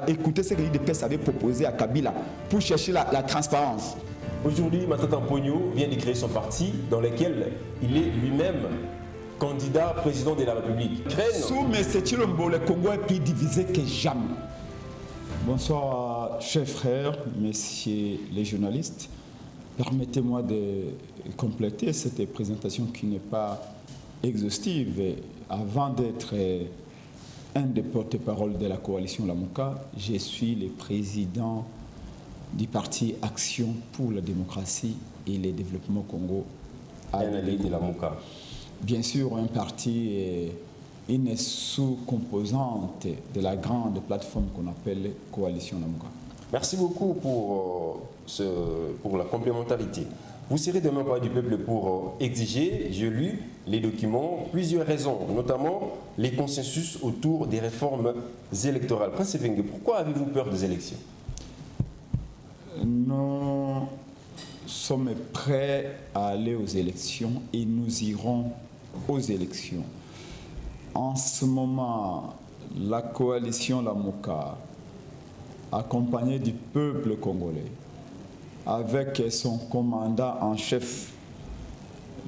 Écoutez ce que l'IDPS avait proposé à Kabila pour chercher la transparence. Aujourd'hui, Matata Mponyo vient de créer son parti dans lequel il est lui-même candidat président de la République. Sous M. Chilombo, le Congo est plus divisé que jamais. Bonsoir, chers frères, messieurs les journalistes. Permettez-moi de compléter cette présentation qui n'est pas exhaustive. Avant d'être un des porte-parole de la coalition Lamuka, je suis le président du parti Action pour la démocratie et le développement au Congo. de Lamuka. Bien sûr, un parti est une sous-composante de la grande plateforme qu'on appelle Coalition Lamuka. Merci beaucoup pour la complémentarité. Vous serez demain parler du peuple pour exiger, j'ai lu les documents, plusieurs raisons, notamment les consensus autour des réformes électorales. Prince Wengue, pourquoi avez-vous peur des élections? Nous sommes prêts à aller aux élections et nous irons aux élections. En ce moment, la coalition Lamuka, accompagnée du peuple congolais, avec son commandant en chef,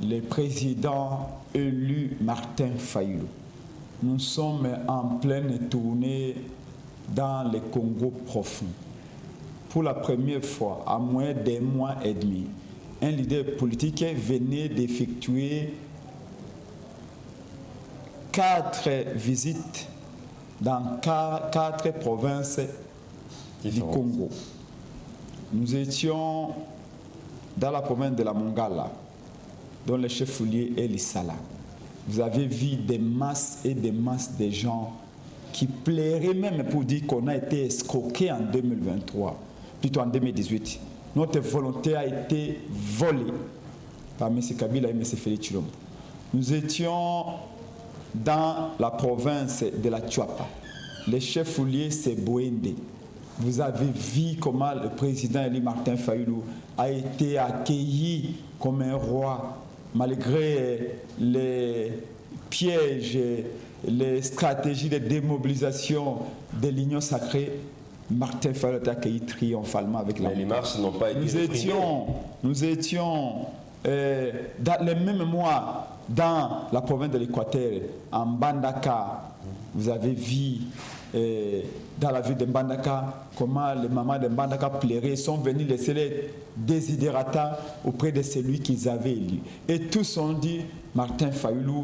le président élu Martin Fayulu. Nous sommes en pleine tournée dans le Congo profond. Pour la première fois, à moins d'un mois et demi, un leader politique venait d'effectuer 4 visites dans 4 provinces du Congo. Nous étions dans la province de la Mongala, dont le chef-lieu est Lissala. Vous avez vu des masses et des masses de gens qui plairaient même pour dire qu'on a été escroqué en 2023, plutôt en 2018. Notre volonté a été volée par M. Kabila et M. Félix Tshilombo. Nous étions dans la province de la Tchouapa. Le chef-lieu, c'est Boende. Vous avez vu comment le président élu Martin Fayulu a été accueilli comme un roi, malgré les pièges, les stratégies de démobilisation de l'Union sacrée. Martin Fayulu a été accueilli triomphalement avec la. Mais les marches n'ont pas été Nous étions dans les mêmes mois dans la province de l'Équateur, en Mbandaka. Vous avez vu dans la ville de Mbandaka comment les mamans de Mbandaka pleuraient, sont venus laisser les désidérata auprès de celui qu'ils avaient élu. Et tous ont dit, Martin Fayulu,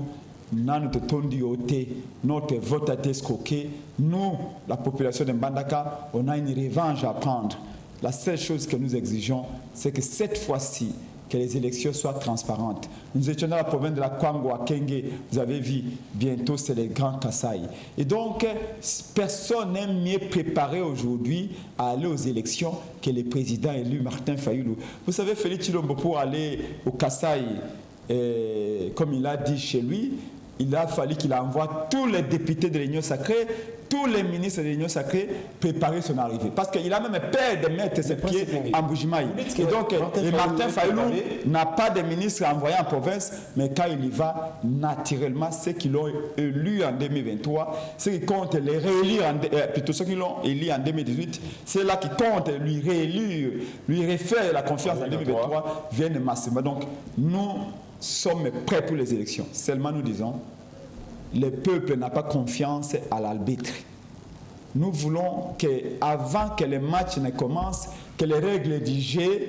notre vote a été escroqué. Nous, la population de Mbandaka, on a une revanche à prendre. La seule chose que nous exigeons, c'est que cette fois-ci, que les élections soient transparentes. Nous étions dans la province de la Kwango à Kenge, vous avez vu, bientôt c'est les grands Kasaï. Et donc, personne n'est mieux préparé aujourd'hui à aller aux élections que le président élu Martin Fayulu. Vous savez, Félix Tshilombo, pour aller au Kasaï, comme il a dit chez lui, il a fallu qu'il envoie tous les députés de l'Union sacrée, tous les ministres de l'Union sacrée préparer son arrivée. Parce qu'il a même peur de mettre ses pieds en Bougimaï. Et donc, Martin Fayulu n'a pas de ministre envoyé en province, mais quand il y va, naturellement, ceux qui l'ont élu en 2023, ceux qui comptent les réélire, plutôt ceux qui l'ont élu en 2018, c'est là qui comptent lui réélire, lui refaire la confiance en 2023, viennent massivement. Donc, nous sommes prêts pour les élections. Seulement, nous disons, le peuple n'a pas confiance à l'arbitre. Nous voulons qu'avant que le match ne commence, que les règles du jeu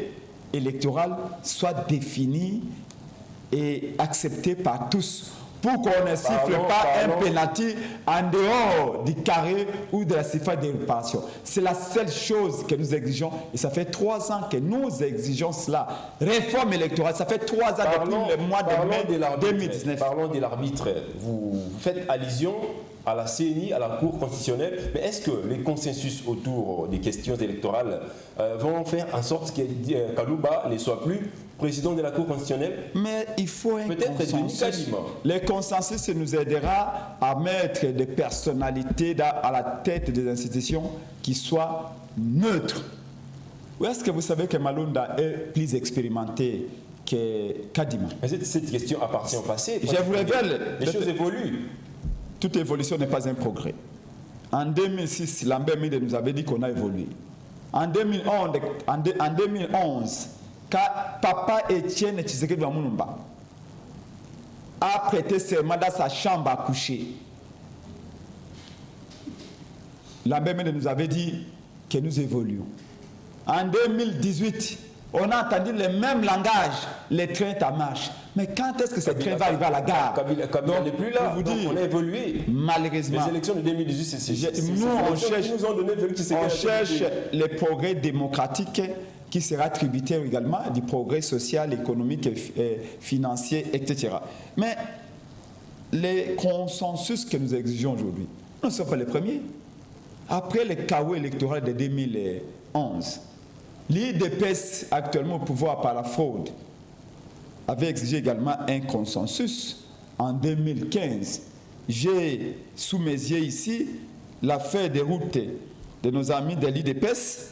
électoral soient définies et acceptées par tous, pour qu'on ne siffle pas un penalty en dehors du carré ou de la surface de réparation. C'est la seule chose que nous exigeons, et ça fait 3 ans que nous exigeons cela. Réforme électorale, ça fait 3 ans depuis le mois de mai 2019. Parlons de l'arbitre. Vous faites allusion à la CENI, à la Cour constitutionnelle, mais est-ce que les consensus autour des questions électorales vont faire en sorte que Kalouba ne soit plus président de la Cour constitutionnelle? Mais il faut un consensus. Le consensus nous aidera à mettre des personnalités à la tête des institutions qui soient neutres. Ou est-ce que vous savez que Malunda est plus expérimenté que Kadima? Mais cette question appartient au passé. Je vous révèle. Les choses évoluent. Toute évolution n'est pas un progrès. En 2006, Lambert Mende nous avait dit qu'on a évolué. En 2011, quand Papa Étienne Tshisekedi Mulumba a prêté serment dans sa chambre à coucher, Lambert Mende nous avait dit que nous évoluons. En 2018, on a entendu le même langage, les trains en marche. Mais quand est-ce que ce train va arriver à la gare? Kabila n'est plus là, donc on a évolué. Malheureusement. Les élections de 2018, c'est nous, on cherche les progrès démocratiques qui sera tributaire également du progrès social, économique, financier, etc. Mais les consensus que nous exigeons aujourd'hui, nous ne sommes pas les premiers. Après le chaos électoral de 2011, l'IDPS, actuellement au pouvoir par la fraude, avait exigé également un consensus. En 2015, j'ai sous mes yeux ici l'affaire des routes de nos amis de l'IDPS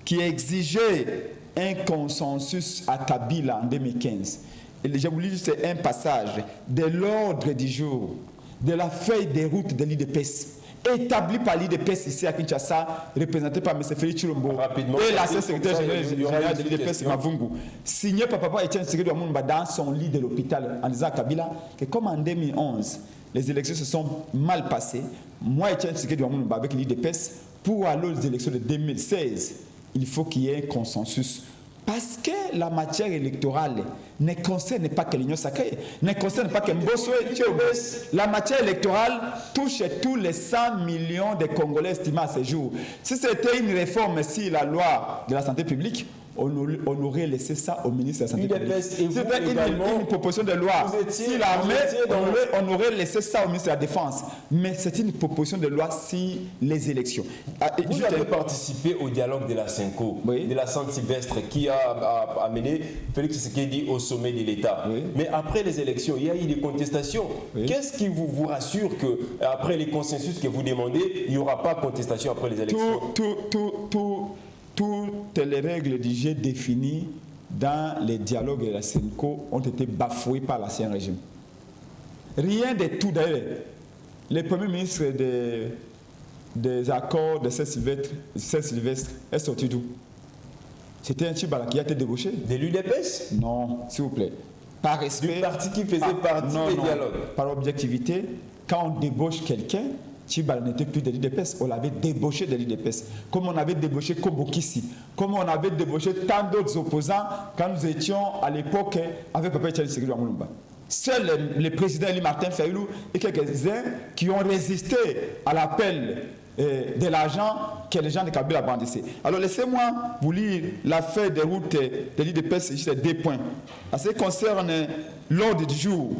qui exigeait un consensus à Kabila en 2015. Et je vous lis juste un passage de l'ordre du jour de la feuille des routes de l'IDPS établi par l'IDPS ici à Kinshasa, représenté par M. Félix Chilombo et l'ancien secrétaire général de l'IDPS Mavungu, signé par Papa Étienne Tshisekedi Mulumba dans son lit de l'hôpital en disant à Kabila que comme en 2011, les élections se sont mal passées, moi Étienne Tshisekedi Mulumba avec l'IDPS, pour aller aux élections de 2016, il faut qu'il y ait un consensus. Parce que la matière électorale ne concerne pas que l'Union sacrée, ne concerne pas que Mbosso et Tchobes. La matière électorale touche tous les 100 millions de Congolais estimés à ce jour. Si c'était une réforme, si la loi de la santé publique, on aurait laissé ça au ministre de la Santé publique. C'était une proposition de loi. Si l'armée, on aurait laissé ça au ministre de la Défense. Mais c'est une proposition de loi si les élections. Vous avez participé au dialogue de la Senko, de la Saint-Sylvestre, qui a amené Félix Tshisekedi au sommet de l'État. Oui. Mais après les élections, il y a eu des contestations. Oui. Qu'est-ce qui vous rassure qu'après les consensus que vous demandez, il n'y aura pas de contestation après les élections? Toutes les règles du jeu définies dans les dialogues de la Senko ont été bafouées par l'ancien régime. Rien de tout d'ailleurs. Le premier ministre des accords de Saint-Sylvestre est sorti d'où? C'était un Tchibala qui a été débauché. De l'UDPS? Non, s'il vous plaît. Par respect. Du parti qui faisait partie des dialogues. Par objectivité, quand on débauche quelqu'un, Tchibala n'était plus de l'IDPS, on l'avait débauché de l'IDPS. Comme on avait débauché Kobokisi, comme on avait débauché tant d'autres opposants quand nous étions à l'époque avec Papa Étienne Tshisekedi Mulumba. Seuls les présidents Eli Martin Fayulu et quelques-uns qui ont résisté à l'appel de l'argent que les gens de Kabila brandissaient. Alors laissez-moi vous lire l'affaire des routes de l'IDPS, juste 2 points. En ce qui concerne l'ordre du jour,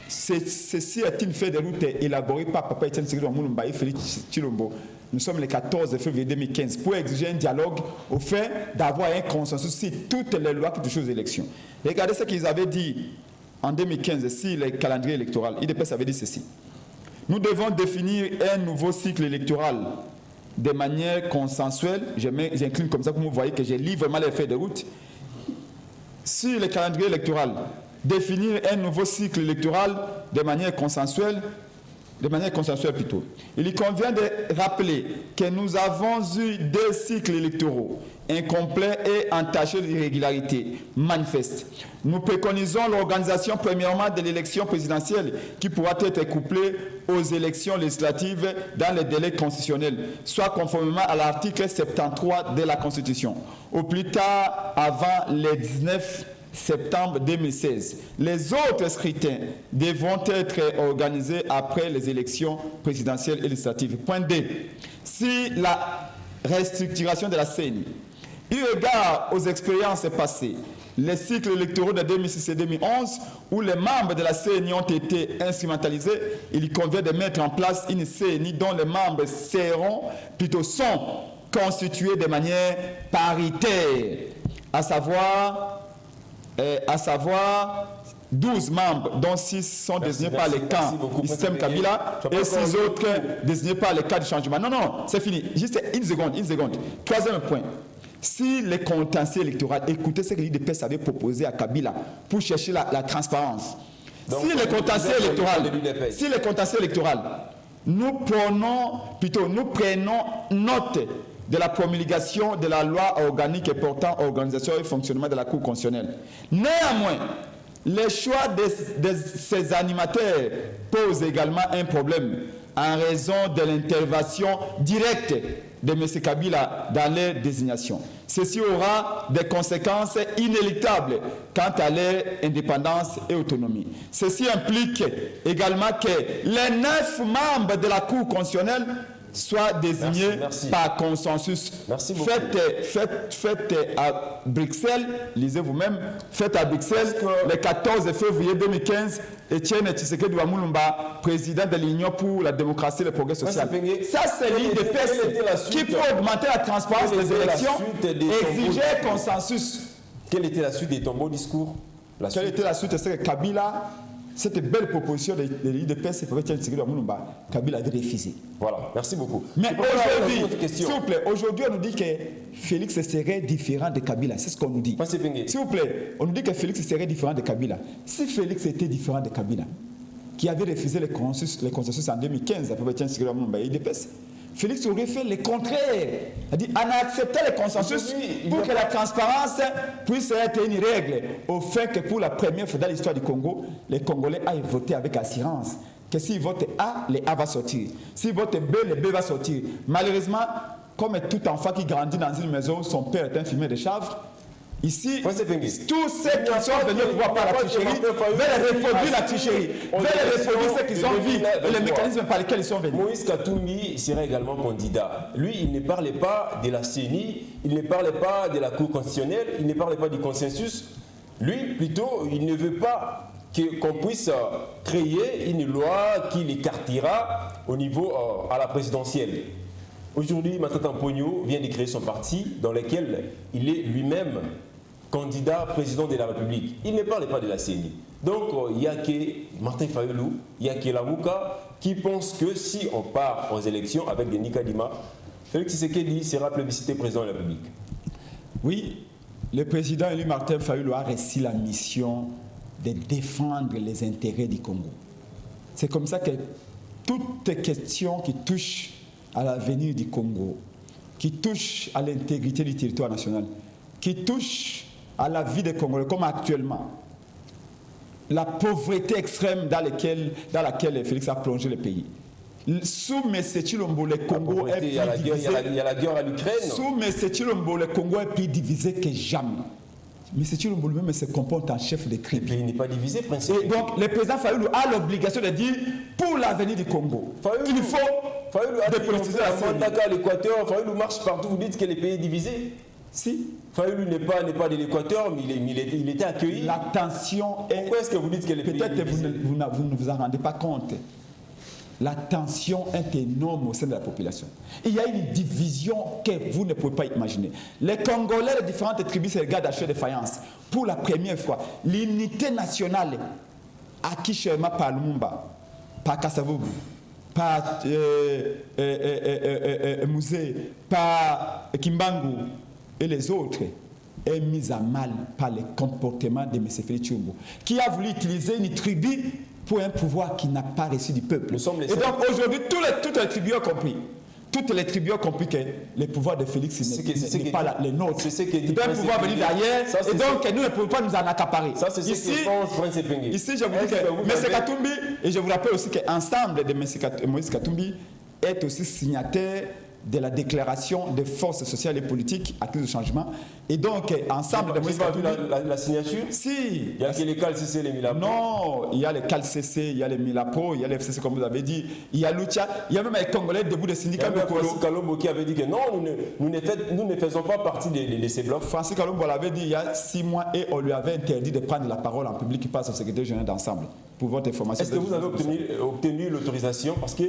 ceci est une feuille de route élaborée par Papa Étienne Tshisekedi Mulumba et Félix Chilombo. Nous sommes le 14 février 2015 pour exiger un dialogue au fait d'avoir un consensus sur toutes les lois qui touchent aux élections. Regardez ce qu'ils avaient dit en 2015 sur le calendrier électoral. l'IDPS avait dit ceci. Nous devons définir un nouveau cycle électoral de manière consensuelle. J'incline comme ça, comme vous voyez que je lis vraiment les feuilles de route. Sur le calendrier électoral, définir un nouveau cycle électoral de manière consensuelle plutôt. Il convient de rappeler que nous avons eu 2 cycles électoraux incomplets et entachés d'irrégularités manifestes. Nous préconisons l'organisation premièrement de l'élection présidentielle qui pourra être couplée aux élections législatives dans les délais constitutionnels, soit conformément à l'article 73 de la Constitution, au plus tard avant le 19 septembre 2016. Les autres scrutins devront être organisés après les élections présidentielles et législatives. Point 2. Si la restructuration de la CENI, eu égard aux expériences passées, les cycles électoraux de 2006 et 2011, où les membres de la CENI ont été instrumentalisés, il convient de mettre en place une CENI dont les membres sont constitués de manière paritaire, à savoir 12 membres, dont 6 sont désignés par les camps du système Kabila et 6 autres désignés par les cas de changement. Non, c'est fini. Juste une seconde. 3e point. Si les contentieux électoraux, écoutez ce que l'IDPS avait proposé à Kabila pour chercher la transparence. Donc, si les contentieux électoraux nous prenons note de la promulgation de la loi organique portant organisation et fonctionnement de la Cour constitutionnelle. Néanmoins, les choix de ces animateurs posent également un problème en raison de l'intervention directe de M. Kabila dans leur désignation. Ceci aura des conséquences inéluctables quant à leur indépendance et autonomie. Ceci implique également que les 9 membres de la Cour constitutionnelle soient désignés par consensus. Merci beaucoup. Faites à Bruxelles, lisez vous-même, faites à Bruxelles le 14 février 2015, Etienne Tshisekedi Wamulumba, président de l'Union pour la démocratie et le progrès social. Ça, c'est l'IDPS qui peut augmenter la transparence des élections, exiger consensus. Quelle était la suite de ton beau discours? Quelle était la suite? C'est que Kabila, cette belle proposition de l'IDPS, Kabila avait refusé. Voilà, merci beaucoup. Mais aujourd'hui, s'il vous plaît, aujourd'hui on nous dit que Félix serait différent de Kabila. C'est ce qu'on nous dit. S'il vous plaît, on nous dit que Félix serait différent de Kabila. Si Félix était différent de Kabila, qui avait refusé les consensus en 2015, à peu près l'IDPS, Félix aurait fait le contraire. C'est-à-dire, on a accepté le consensus pour que la transparence puisse être une règle, au fait que pour la première fois dans l'histoire du Congo, les Congolais aient voté avec assurance que s'ils votent A, le A va sortir. S'ils votent B, le B va sortir. Malheureusement, comme tout enfant qui grandit dans une maison où son père est un fumier de chanvre, ici, tous ceux qui sont venus pouvoir par la tricherie veulent reproduire la tricherie, veulent reproduire ce qu'ils ont vu et les mécanismes par lesquels ils sont venus. Moïse Katumbi serait également candidat. Lui, il ne parlait pas de la CENI, il ne parlait pas de la Cour constitutionnelle, il ne parlait pas du consensus. Lui, plutôt, il ne veut pas qu'on puisse créer une loi qui l'écartera au niveau à la présidentielle. Aujourd'hui, Matata Mponyo vient de créer son parti dans lequel il est lui-même candidat président de la République. Il ne parle pas de la CENI. Donc, il n'y a que Martin Fayulu, il n'y a que Lamuka qui pense que si on part aux élections avec Denis Kadima, Félix Tshisekedi sera plébiscité président de la République. Oui, le président élu Martin Fayulu a reçu la mission de défendre les intérêts du Congo. C'est comme ça que toutes questions qui touchent à l'avenir du Congo, qui touchent à l'intégrité du territoire national, qui touchent à la vie des Congolais, comme actuellement, la pauvreté extrême dans laquelle Félix a plongé le pays. Sous M. Tshilombo, le Congo est plus divisé. Il y a la guerre à l'Ukraine. Sous M. Tshilombo, le Congo est plus divisé que jamais. M. Tshilombo lui-même se comporte en chef de crime. Et puis il n'est pas divisé, principalement. Et donc, le président Fayulu a l'obligation de dire, pour l'avenir du Congo, il faut dépolitiser la CENI. Mandaka, l'Équateur, Fayulu marche partout, vous dites que le pays est divisé. Si. Fayulu n'est pas de l'Équateur, mais il était accueilli. La tension est... Pourquoi est-ce que vous dites que le pays est divisé? Peut-être vous ne vous en rendez pas compte. La tension est énorme au sein de la population. Il y a une division que vous ne pouvez pas imaginer. Les Congolais, les différentes tribus se regardent à chaud de faïence. Pour la première fois, l'unité nationale acquise chèrement par Lumumba, par Kasavubu, par Musée, par Kimbangu et les autres, est mise à mal par le comportement de M. Félix Tshilombo, qui a voulu utiliser une tribu pour un pouvoir qui n'a pas reçu du peuple. Et donc aujourd'hui, toutes les tribus ont compris. Toutes les tribus ont compris que le pouvoir de Félix n'est pas le nôtre. Il doit pouvoir venir d'ailleurs. Et donc, nous ne pouvons pas nous en accaparer. Ça, c'est ce que pense Prince Epengé. Ici, je vous dis que M. Katumbi, et je vous rappelle aussi qu'ensemble de Moïse Katumbi est aussi signataire de la déclaration des forces sociales et politiques acquises au changement. Et donc, ensemble de Moïse Katumbi... La signature? Si. Il y a que les CALCC, les Milapro? Non, il y a les CALCC, il y a les Milapro, il y a les FCC, comme vous avez dit, il y a Lucha, il y a même les Congolais debout des syndicats de Kolo. Francis Kalombo qui avait dit que non, nous ne faisons pas partie de ces blocs. Francis Kalombo l'avait dit il y a 6 mois et on lui avait interdit de prendre la parole en public, qui passe au secrétaire général d'ensemble. Pour votre information. Est-ce que vous avez obtenu l'autorisation? Parce que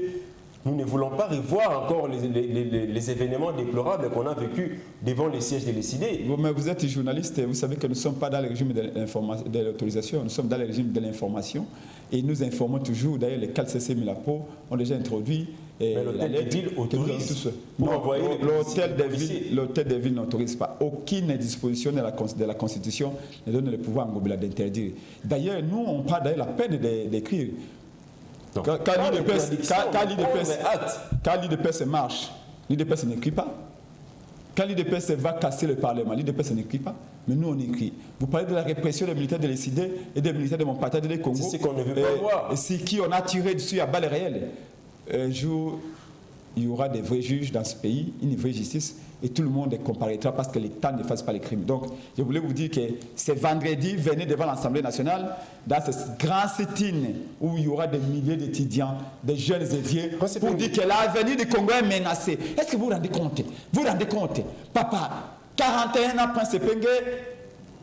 nous ne voulons pas revoir encore les événements déplorables qu'on a vécus devant les sièges de l'ECD. Mais vous êtes journaliste, vous savez que nous ne sommes pas dans le régime de l'autorisation, nous sommes dans le régime de l'information et nous informons toujours. D'ailleurs, les CALCC Milapo ont déjà introduit l'hôtel de ville autorise pour envoyer l'hôtel de ville n'autorise pas. Aucune disposition de la Constitution ne donne le pouvoir à Ngobila d'interdire. D'ailleurs, nous, on prend d'ailleurs la peine d'écrire Quand l'IDPS marche, l'IDPS n'écrit pas. Quand l'IDPS va casser le Parlement, l'IDPS n'écrit pas. Mais nous, on écrit. Vous parlez de la répression des militaires de l'ECD et des militaires de mon parti de Congo. C'est ce qu'on ne veut pas voir. Et c'est qui on a tiré dessus à balles réelles. Un jour, il y aura des vrais juges dans ce pays, une vraie justice, et tout le monde comparaîtra parce que l'État ne fasse pas les crimes. Donc, je voulais vous dire que c'est vendredi, venez devant l'Assemblée nationale, dans ce grand sit-in où il y aura des milliers d'étudiants, des jeunes et vieux, pour dire que l'avenir du Congo est menacé. Est-ce que vous vous rendez compte? Vous vous rendez compte? Papa, 41 ans, Prince Pengue,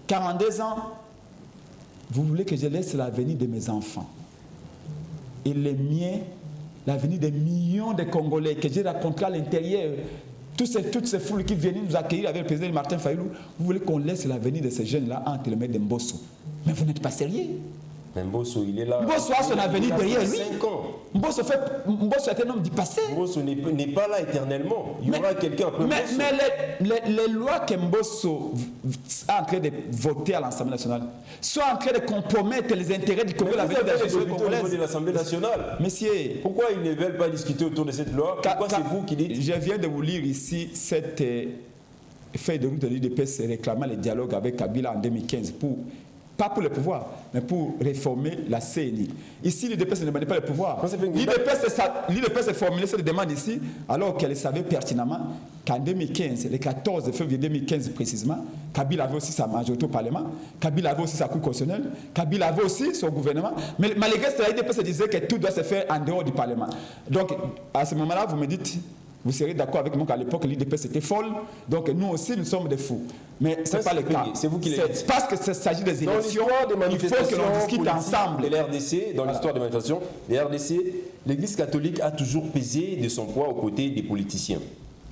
42 ans, vous voulez que je laisse l'avenir de mes enfants et les miens, l'avenir des millions de Congolais que j'ai rencontrés à l'intérieur, toutes ces foules qui viennent nous accueillir avec le président Martin Fayulu, vous voulez qu'on laisse l'avenir de ces jeunes-là entre les mains de Mbosso? Mais vous n'êtes pas sérieux. Mais Mbosso, il est là. Mbosso a son avenir derrière lui. 5 ans. Mbosso est un homme du passé. Mbosso n'est pas là éternellement. Il y aura quelqu'un après Mbosso. Mais les lois que Mbosso est en train de voter à l'Assemblée nationale sont en train de compromettre les intérêts du Congo. Vous avez des députés au niveau de l'Assemblée nationale. Messieurs, pourquoi ils ne veulent pas discuter autour de cette loi? Pourquoi c'est vous qui dites? Je viens de vous lire ici cette feuille de route de l'UDPS réclamant le dialogue avec Kabila en 2015 pas pour le pouvoir, mais pour réformer la CNI. Ici, l'UDPS ne demandait pas le pouvoir. L'UDPS a formulé cette demande ici, alors qu'elle savait pertinemment qu'en 2015, le 14 février 2015 précisément, Kabila avait aussi sa majorité au Parlement, Kabila avait aussi sa Cour constitutionnelle, Kabila avait aussi son gouvernement, mais malgré cela, l'UDPS disait que tout doit se faire en dehors du Parlement. Donc, à ce moment-là, vous me dites... Vous serez d'accord avec moi qu'à l'époque, l'IDPS était folle. Donc nous aussi, nous sommes des fous. Mais ce n'est pas le cas. C'est vous qui l'avez dit. Parce que ça s'agit des élections. Il faut que l'on discute ensemble. De l'RDC, dans l'histoire des manifestations, les RDC, l'Église catholique a toujours pesé de son poids aux côtés des politiciens.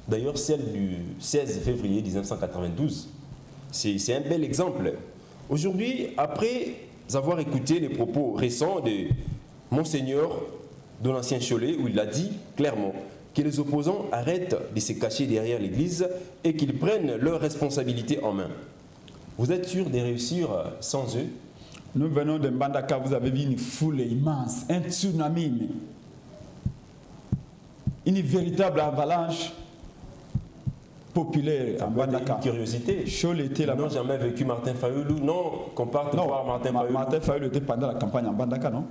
D'ailleurs, celle du 16 février 1992, c'est un bel exemple. Aujourd'hui, après avoir écouté les propos récents de Monseigneur de l'ancien Cholet, où il a dit clairement que les opposants arrêtent de se cacher derrière l'Église et qu'ils prennent leurs responsabilités en main. Vous êtes sûr de réussir sans eux? Nous venons de Mbandaka, vous avez vu une foule immense, un tsunami, une véritable avalanche populaire en Mbandaka. Une curiosité. Cholet était là-bas. Ils n'ont jamais vécu Martin Fayulu, non, qu'on parte voir Martin Fayulu. Martin Fayulu était pendant la campagne en Mbandaka, non?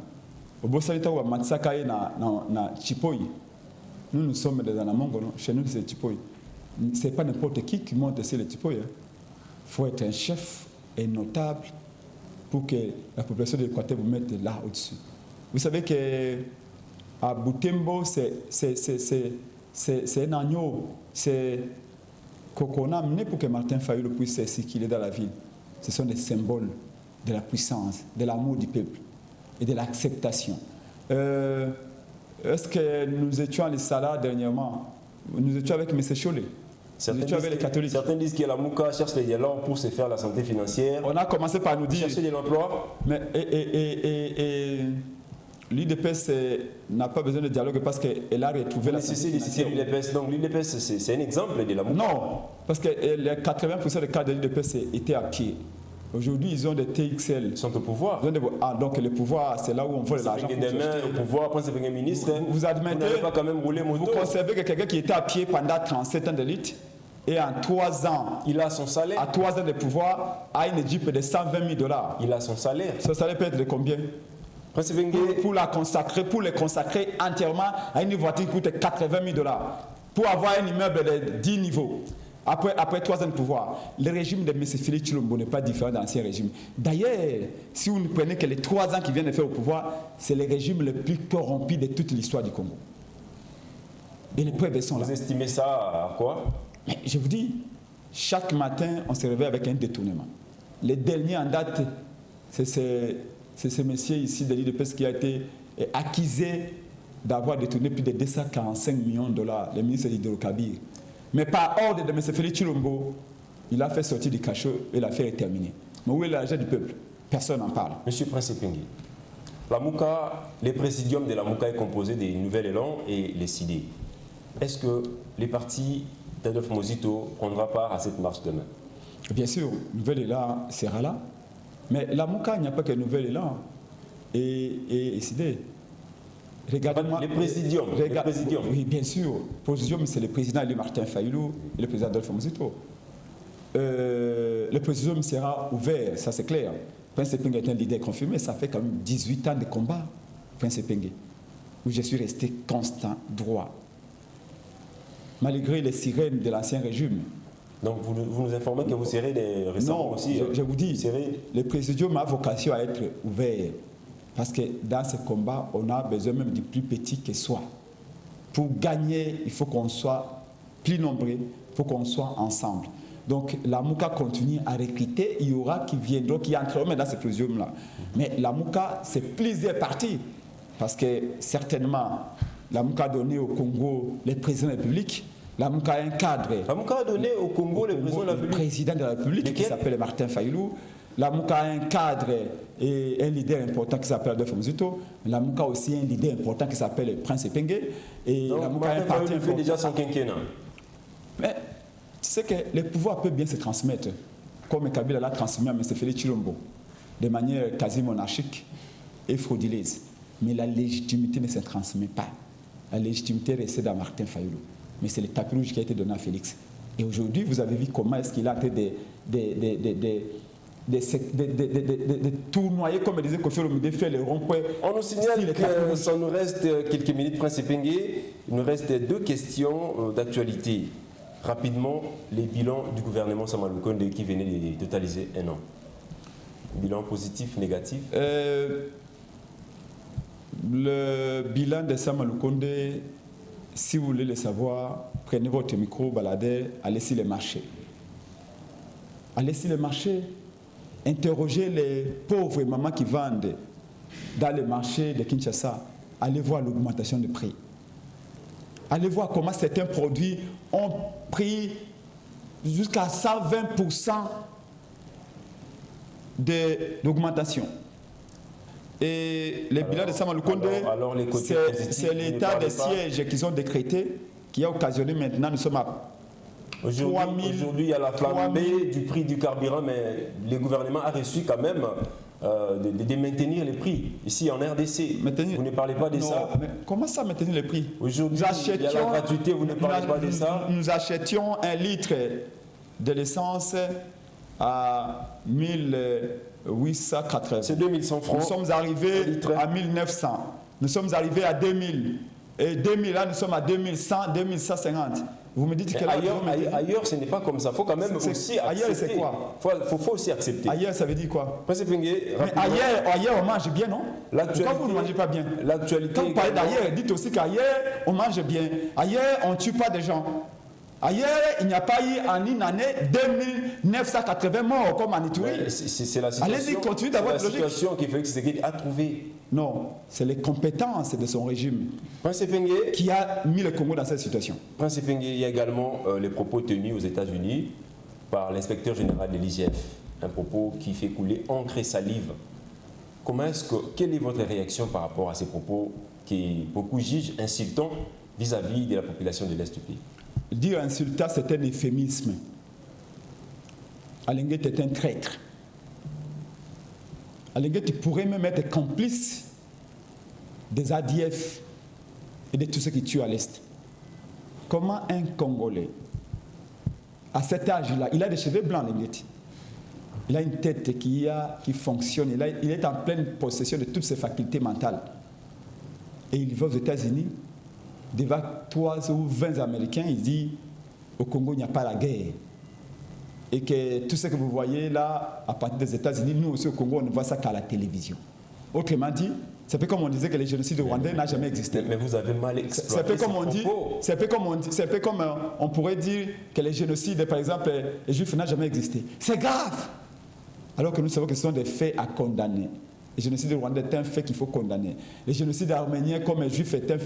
Au Bossalita ou à Matsaka et na Chipoy. Nous sommes dans la Mongo, chez nous c'est Tipoy. Ce n'est pas n'importe qui monte sur le Tipoy. Il faut être un chef, un notable, pour que la population de l'Équateur vous mette là au-dessus. Vous savez qu'à Butembo, c'est un agneau, c'est qu'on a amené pour que Martin Fayulu puisse circuler dans la ville. Ce sont des symboles de la puissance, de l'amour du peuple et de l'acceptation. Est-ce que nous étions à l'Issala dernièrement? Nous étions avec M. Cholet. Nous étions avec les catholiques. Certains disent que la Mouka cherche les dialogues pour se faire la santé financière. On a commencé par nous dire... Chercher de l'emploi. Mais l'UDPS n'a pas besoin de dialogue parce qu'elle a retrouvé la santé financière. Donc l'UDPS, c'est un exemple de la Mouka. Non, parce que les 80% des cadres de l'UDPS étaient à pied. Aujourd'hui, ils ont des TXL. Ils sont au pouvoir. Donc le pouvoir, c'est là où on vole l'argent. Demain, au pouvoir, après c'est un ministre. Vous admettez, vous n'avez pas quand même roulé moto. Vous conservez que quelqu'un qui était à pied pendant 37 ans de lutte et en 3 ans, il a son salaire. À 3 ans de pouvoir, a une Jeep de 120 000 $. Il a son salaire. Ce salaire peut être de combien? Pour les consacrer entièrement à une voiture qui coûte 80 000 $. Pour avoir un immeuble de 10 niveaux. Après 3 ans de pouvoir, le régime de M. Félix Tshilombo n'est pas différent de l'ancien régime. D'ailleurs, si vous ne prenez que les 3 ans qu'il vient de faire au pouvoir, c'est le régime le plus corrompu de toute l'histoire du Congo. Et les preuves sont là. Vous estimez ça à quoi? Mais je vous dis, chaque matin, on se réveille avec un détournement. Le dernier en date, c'est ce monsieur ici de l'UDPS qui a été accusé d'avoir détourné plus de 245 millions de $, le ministre d'Hydrocarbures. Mais par ordre de M. Félix Tshilombo, il a fait sortir du cachot et l'affaire est terminée. Mais où est l'argent du peuple? Personne n'en parle. Monsieur Prince Pengue, la Mouka, le présidium de la Mouka est composé des Nouvel Élan et les CID. Est-ce que les partis d'Adolphe Mozito prendra part à cette marche demain? Bien sûr, Nouvel Élan sera là. Mais la Mouka, il n'y a pas que Nouvel Élan et CID. Regardez-moi. Les présidiums. Oui, bien sûr. Présidium, c'est le président élu Martin Fayulu et le président Adolphe Muzito. Le présidium sera ouvert, ça c'est clair. Prince Epenge est un leader confirmé, ça fait quand même 18 ans de combat, Prince Epenge, où je suis resté constant, droit. Malgré les sirènes de l'ancien régime. Donc vous nous informez que vous serez récemment non, aussi. Je vous dis, le présidium a vocation à être ouvert. Parce que dans ce combat, on a besoin même du plus petit que soit. Pour gagner, il faut qu'on soit plus nombreux, il faut qu'on soit ensemble. Donc la MOUCA continue à recruter, il y aura qui viendront, qui entreront dans ce présidium-là. Mais la MOUCA, c'est plusieurs partis. Parce que certainement, la MOUCA a donné au Congo les présidents de la République. La MOUCA a un cadre. La MOUCA a donné au Congo les présidents de la République. Le président de la République qui s'appelle Martin Fayulu. La MOUCA a un cadre et un leader important qui s'appelle Adolphe Muzito. La MOUCA a aussi un leader important qui s'appelle Prince Epenge. Et donc, la MOUCA a un parti fait déjà son quinquennat. Mais tu sais que le pouvoir peut bien se transmettre, comme Kabila l'a transmis à M. Félix Chilombo, de manière quasi monarchique et frauduleuse. Mais la légitimité ne se transmet pas. La légitimité réside à Martin Fayulu. Mais c'est le tapis rouge qui a été donné à Félix. Et aujourd'hui, vous avez vu comment est-ce qu'il a été de tournoyer, comme disait Kofi Olomide, faire les ronds-points. On nous signale que ça nous reste quelques minutes, Prince Epenge. Il nous reste 2 questions d'actualité. Rapidement, les bilans du gouvernement Sama Lukonde qui venait de totaliser 1 an. Bilan positif, négatif? Le bilan de Sama Lukonde, si vous voulez le savoir, prenez votre micro, baladez, allez sur les marchés. Allez sur les marchés, interrogez les pauvres mamans qui vendent dans les marchés de Kinshasa. Allez voir l'augmentation des prix. Allez voir comment certains produits ont pris jusqu'à 120% d'augmentation. Et les bilans de Sama Lukonde, c'est l'état de siège qu'ils ont décrété qui a occasionné maintenant, nous sommes à Aujourd'hui, il y a la flambée du prix du carburant, mais le gouvernement a reçu quand même de maintenir les prix. Ici, en RDC, vous ne parlez pas de ça. Mais comment ça, maintenir les prix? Aujourd'hui, il y a la gratuité, vous ne parlez pas de ça. Nous achetions 1 litre de l'essence à 1880. C'est 2100 francs. Nous sommes arrivés à 1900. Nous sommes arrivés à 2000. Et 2000, là, nous sommes à 2100, 2150. Vous me dites que là, ailleurs, ce n'est pas comme ça. Il faut quand même aussi accepter. Ailleurs, c'est quoi? Faut aussi accepter. Ailleurs, ça veut dire quoi? Mais ailleurs, on mange bien, non? Pourquoi vous ne mangez pas bien? Quand vous parlez d'ailleurs, dites aussi qu'ailleurs, on mange bien. Ailleurs, on ne tue pas des gens. Ailleurs, il n'y a pas eu en une année 2980 morts comme en Itourie. C'est la situation. Allez-y, continuez d'avoir la situation qui fait que Tshisekedi a trouvé. Non, c'est les compétences de son régime Prince Epenge, qui a mis le Congo dans cette situation. Prince Epenge, il y a également les propos tenus aux États-Unis par l'inspecteur général de l'IGF. Un propos qui fait couler encre et salive. Quelle est votre réaction par rapport à ces propos qui beaucoup jugent insultants vis-à-vis de la population de l'Est du pays? Dire insultant, c'est un euphémisme. Alinguet est un traître. Alinguet pourrait même être complice des ADF et de tous ceux qui tuent à l'Est. Comment un Congolais, à cet âge-là, il a des cheveux blancs, Alinguet. Il a une tête qui fonctionne. Il est en pleine possession de toutes ses facultés mentales. Et il va aux États-Unis. Devant 3 ou 20 Américains, il dit au Congo, il n'y a pas la guerre. Et que tout ce que vous voyez là, à partir des États-Unis, nous aussi au Congo, on ne voit ça qu'à la télévision. Autrement dit, c'est un peu comme on disait que le génocide rwandais n'a jamais existé. Mais vous avez mal exploité. C'est un peu comme on dit, c'est un peu comme on pourrait dire que le génocide, par exemple, les Juifs n'a jamais existé. C'est grave. Alors que nous savons que ce sont des faits à condamner. Le génocide rwandais est un fait qu'il faut condamner. Le génocide arménien comme les juifs est un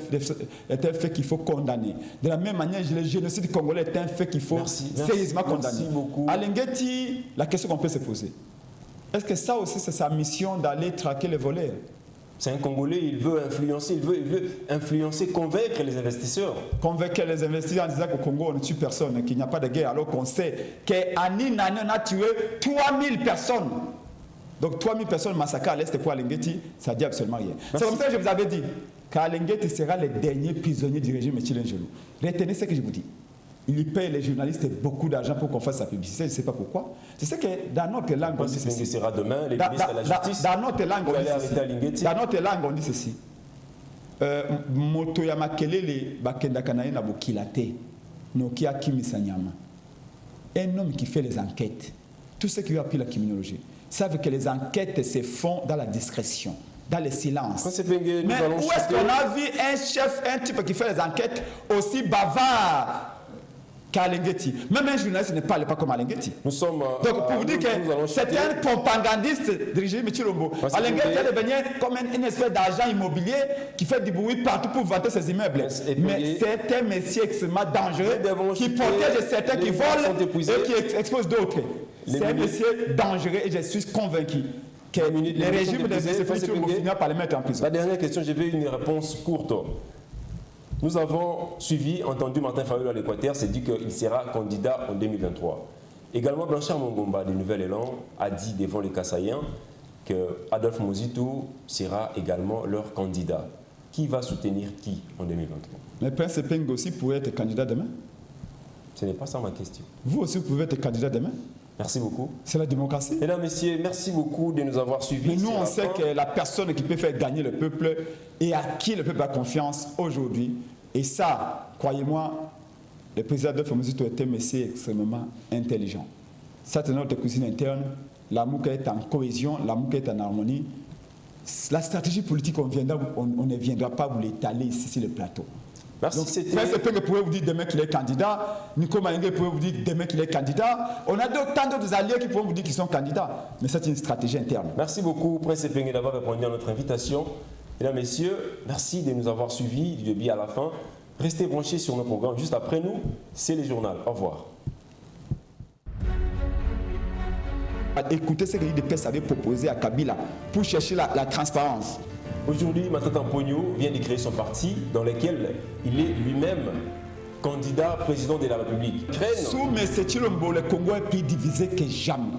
fait qu'il faut condamner. De la même manière, le génocide congolais est un fait qu'il faut sérieusement condamner. Merci beaucoup. À Linguetti, la question qu'on peut se poser, est-ce que ça aussi c'est sa mission d'aller traquer les voleurs? C'est un Congolais, il veut influencer, convaincre les investisseurs. Convaincre les investisseurs en disant qu'au Congo on ne tue personne, qu'il n'y a pas de guerre, alors qu'on sait qu'en une année on a tué 3000 personnes. Donc 3000 personnes massacrées à l'Est pour Alinguetti, ça dit absolument rien. C'est comme ça que je vous avais dit. Kalengeti sera le dernier prisonnier du régime Tshilingelo. Retenez ce que je vous dis. Il paye les journalistes beaucoup d'argent pour qu'on fasse sa publicité, je ne sais pas pourquoi. Je sais que dans notre langue, on dit ceci. Sera demain, les ministres de la Justice. Dans notre langue, on dit ceci. Dans notre langue, on dit ceci. Moto ya makelele bakenda kanaye na bokilate. Nokia Kimisanyama. Un homme qui fait les enquêtes, tous ceux qui ont appris la criminologie, savent que les enquêtes se font dans la discrétion, dans le silence. Mais où est-ce qu'on a vu un chef, un type qui fait les enquêtes aussi bavard qu'Alengeti? Même un journaliste ne parle pas comme Alengeti. Nous sommes. Donc pour vous dire que c'est un propagandiste dirigé par Tshilombo. Alengeti est devenu comme une espèce d'agent immobilier qui fait du bruit partout pour vanter ses immeubles. Mais c'est un monsieur extrêmement dangereux qui protège certains qui volent et qui expose d'autres. C'est un monsieur dangereux et je suis convaincu que les régimes de M. Tshilombo finiront par le mettre en prison. La dernière question, je veux une réponse courte. Nous avons entendu Martin Fayulu à l'Équateur, s'est dit qu'il sera candidat en 2023. Également, Blanchard Mongomba de Nouvel Élan a dit devant les Kassaïens que Adolphe Muzito sera également leur candidat. Qui va soutenir qui en 2023? Mais Prince Peng aussi pourrait être candidat demain. Ce n'est pas ça ma question. Vous aussi pouvez être candidat demain. Merci beaucoup. C'est la démocratie. Mesdames, Messieurs, merci beaucoup de nous avoir suivis. Mais nous, on sait que la personne qui peut faire gagner le peuple et à qui le peuple a confiance aujourd'hui, et ça, croyez-moi, le président Adolphe Muzito était un monsieur extrêmement intelligent. Ça, c'est notre cuisine interne. L'amour est en cohésion, l'amour est en harmonie. La stratégie politique, on ne viendra pas vous l'étaler ici sur le plateau. Merci, c'était... Prince Peng pourrait vous dire demain qu'il est candidat, Nico Malingue pourrait vous dire demain qu'il est candidat. On a tant d'autres alliés qui pourront vous dire qu'ils sont candidats. Mais c'est une stratégie interne. Merci beaucoup, Prince Peng, d'avoir répondu à notre invitation. Mesdames, Messieurs, merci de nous avoir suivis du début à la fin. Restez branchés sur nos programmes. Juste après nous, c'est les journaux. Au revoir. Écoutez ce que l'IDPS avait proposé à Kabila pour chercher la transparence. Aujourd'hui, Matata Pogno vient de créer son parti dans lequel il est lui-même candidat président de la République. Sous M. Tshilombo, le Congo est plus divisé que jamais.